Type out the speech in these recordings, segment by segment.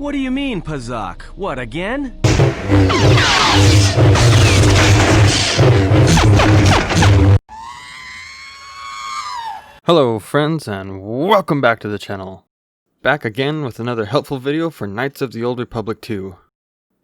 What do you mean, Pazak? What, again? Hello friends, and welcome back to the channel. Back again with another helpful video for Knights of the Old Republic 2.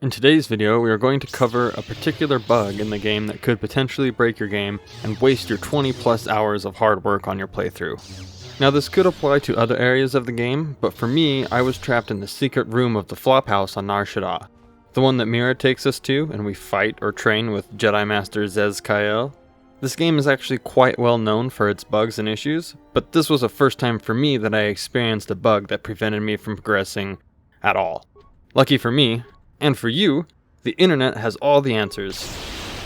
In today's video, we are going to cover a particular bug in the game that could potentially break your game and waste your 20 plus hours of hard work on your playthrough. Now this could apply to other areas of the game, but for me, I was trapped in the secret room of the Flophouse on Nar Shaddaa, the one that Mira takes us to and we fight or train with Jedi Master Zez Kyle. This game is actually quite well known for its bugs and issues, but this was the first time for me that I experienced a bug that prevented me from progressing at all. Lucky for me, and for you, the internet has all the answers.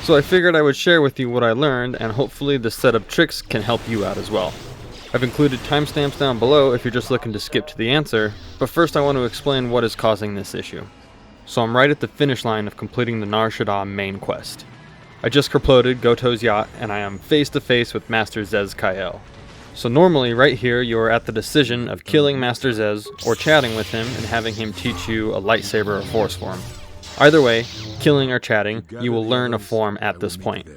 So I figured I would share with you what I learned, and hopefully this set of tricks can help you out as well. I've included timestamps down below if you're just looking to skip to the answer, but first I want to explain what is causing this issue. So I'm right at the finish line of completing the Nar Shaddaa main quest. I just corploded Goto's yacht, and I am face to face with Master Zez Kyle. So normally right here you are at the decision of killing Master Zez or chatting with him and having him teach you a lightsaber or force form. Either way, killing or chatting, you will learn a form at this point.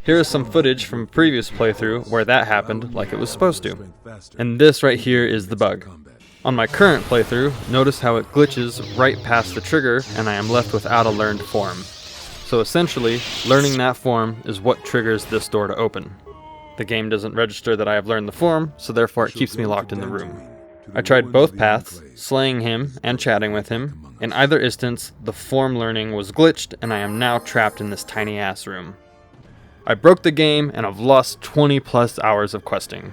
Here is some footage from a previous playthrough where that happened like it was supposed to. And this right here is the bug. On my current playthrough, notice how it glitches right past the trigger and I am left without a learned form. So essentially, learning that form is what triggers this door to open. The game doesn't register that I have learned the form, so therefore it keeps me locked in the room. I tried both paths, slaying him and chatting with him. In either instance, the form learning was glitched and I am now trapped in this tiny ass room. I broke the game and I've lost 20 plus hours of questing.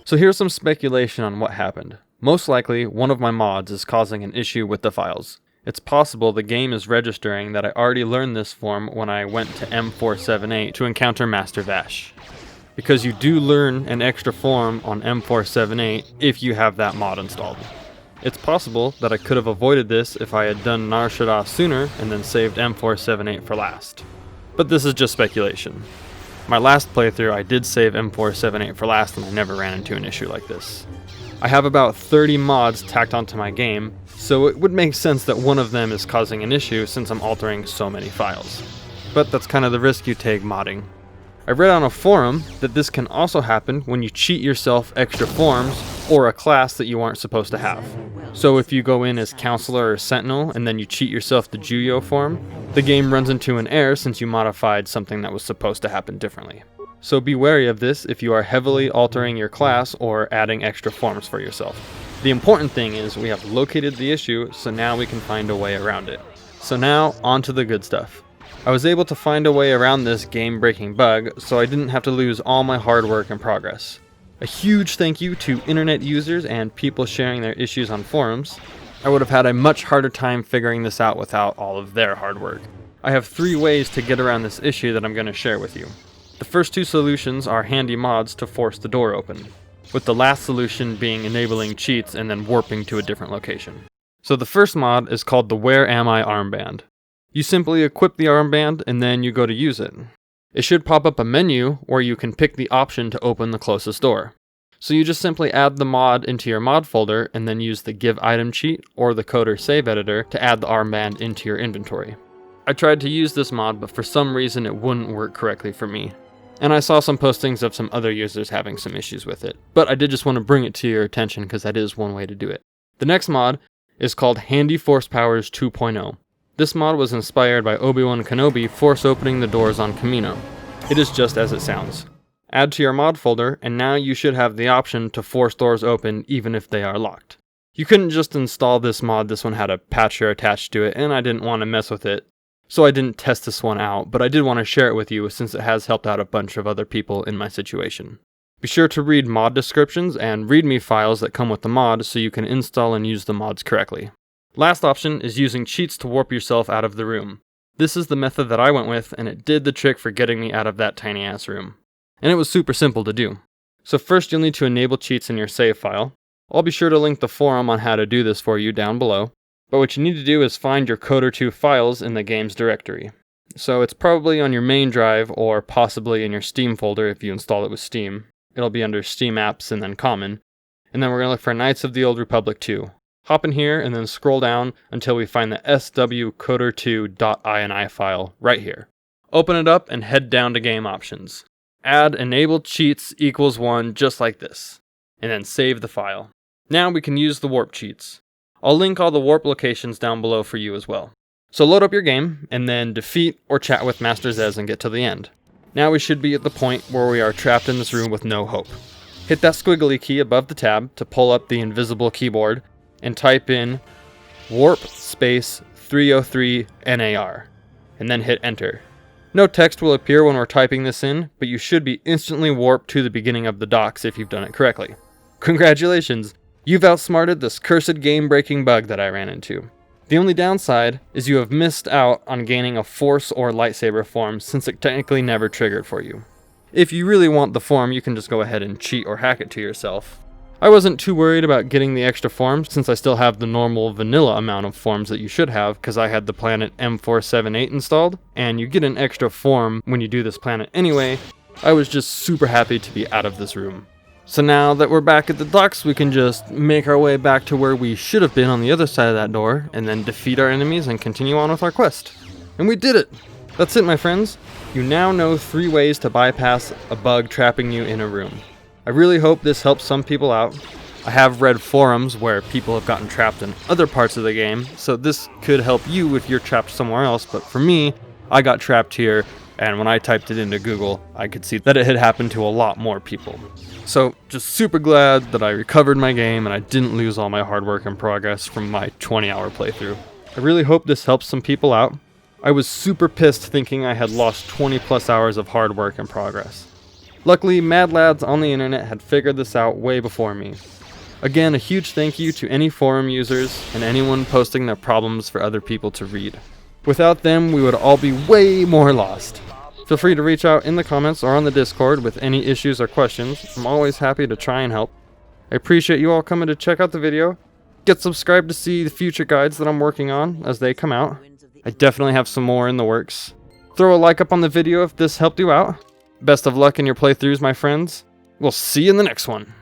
So here's some speculation on what happened. Most likely, one of my mods is causing an issue with the files. It's possible the game is registering that I already learned this form when I went to M478 to encounter Master Vash. Because you do learn an extra form on M478 if you have that mod installed. It's possible that I could have avoided this if I had done Nar Shaddaa sooner and then saved M478 for last. But this is just speculation. My last playthrough I did save M478 for last and I never ran into an issue like this. I have about 30 mods tacked onto my game, so it would make sense that one of them is causing an issue since I'm altering so many files. But that's kind of the risk you take modding. I read on a forum that this can also happen when you cheat yourself extra forms or a class that you aren't supposed to have. So if you go in as Counselor or Sentinel and then you cheat yourself the Juyo form, the game runs into an error since you modified something that was supposed to happen differently. So be wary of this if you are heavily altering your class or adding extra forms for yourself. The important thing is we have located the issue, so now we can find a way around it. So now, on to the good stuff. I was able to find a way around this game-breaking bug, so I didn't have to lose all my hard work and progress. A huge thank you to internet users and people sharing their issues on forums. I would have had a much harder time figuring this out without all of their hard work. I have 3 ways to get around this issue that I'm going to share with you. The first 2 solutions are handy mods to force the door open, with the last solution being enabling cheats and then warping to a different location. So the first mod is called the WhereAmI Armband. You simply equip the armband and then you go to use it. It should pop up a menu where you can pick the option to open the closest door. So you just simply add the mod into your mod folder and then use the give item cheat or the KOTOR save editor to add the armband into your inventory. I tried to use this mod, but for some reason it wouldn't work correctly for me. And I saw some postings of some other users having some issues with it. But I did just want to bring it to your attention because that is one way to do it. The next mod is called Handy Force Powers 2.0. This mod was inspired by Obi-Wan Kenobi force opening the doors on Kamino. It is just as it sounds. Add to your mod folder, and now you should have the option to force doors open even if they are locked. You couldn't just install this mod, this one had a patcher attached to it, and I didn't want to mess with it, so I didn't test this one out, but I did want to share it with you since it has helped out a bunch of other people in my situation. Be sure to read mod descriptions and readme files that come with the mod so you can install and use the mods correctly. Last option is using cheats to warp yourself out of the room. This is the method that I went with, and it did the trick for getting me out of that tiny ass room. And it was super simple to do. So first you'll need to enable cheats in your save file. I'll be sure to link the forum on how to do this for you down below. But what you need to do is find your KOTOR 2 files in the game's directory. So it's probably on your main drive or possibly in your Steam folder if you install it with Steam. It'll be under Steam Apps and then Common. And then we're going to look for Knights of the Old Republic 2. Hop in here and then scroll down until we find the swkotor2.ini file right here. Open it up and head down to Game Options. Add Enabled Cheats equals 1 just like this. And then save the file. Now we can use the warp cheats. I'll link all the warp locations down below for you as well. So load up your game, and then defeat or chat with Master Zez and get to the end. Now we should be at the point where we are trapped in this room with no hope. Hit that squiggly key above the tab to pull up the invisible keyboard, and type in warp space 303 NAR, and then hit enter. No text will appear when we're typing this in, but you should be instantly warped to the beginning of the docks if you've done it correctly. Congratulations! You've outsmarted this cursed game-breaking bug that I ran into. The only downside is you have missed out on gaining a force or lightsaber form since it technically never triggered for you. If you really want the form, you can just go ahead and cheat or hack it to yourself. I wasn't too worried about getting the extra forms since I still have the normal vanilla amount of forms that you should have because I had the planet M478 installed, and you get an extra form when you do this planet anyway. I was just super happy to be out of this room. So now that we're back at the docks, we can just make our way back to where we should have been on the other side of that door, and then defeat our enemies and continue on with our quest. And we did it! That's it, my friends. You now know 3 ways to bypass a bug trapping you in a room. I really hope this helps some people out. I have read forums where people have gotten trapped in other parts of the game, so this could help you if you're trapped somewhere else, but for me, I got trapped here, and when I typed it into Google, I could see that it had happened to a lot more people. So, just super glad that I recovered my game and I didn't lose all my hard work and progress from my 20-hour playthrough. I really hope this helps some people out. I was super pissed thinking I had lost 20 plus hours of hard work and progress. Luckily, mad lads on the internet had figured this out way before me. Again, a huge thank you to any forum users and anyone posting their problems for other people to read. Without them, we would all be way more lost. Feel free to reach out in the comments or on the Discord with any issues or questions. I'm always happy to try and help. I appreciate you all coming to check out the video. Get subscribed to see the future guides that I'm working on as they come out. I definitely have some more in the works. Throw a like up on the video if this helped you out. Best of luck in your playthroughs, my friends. We'll see you in the next one.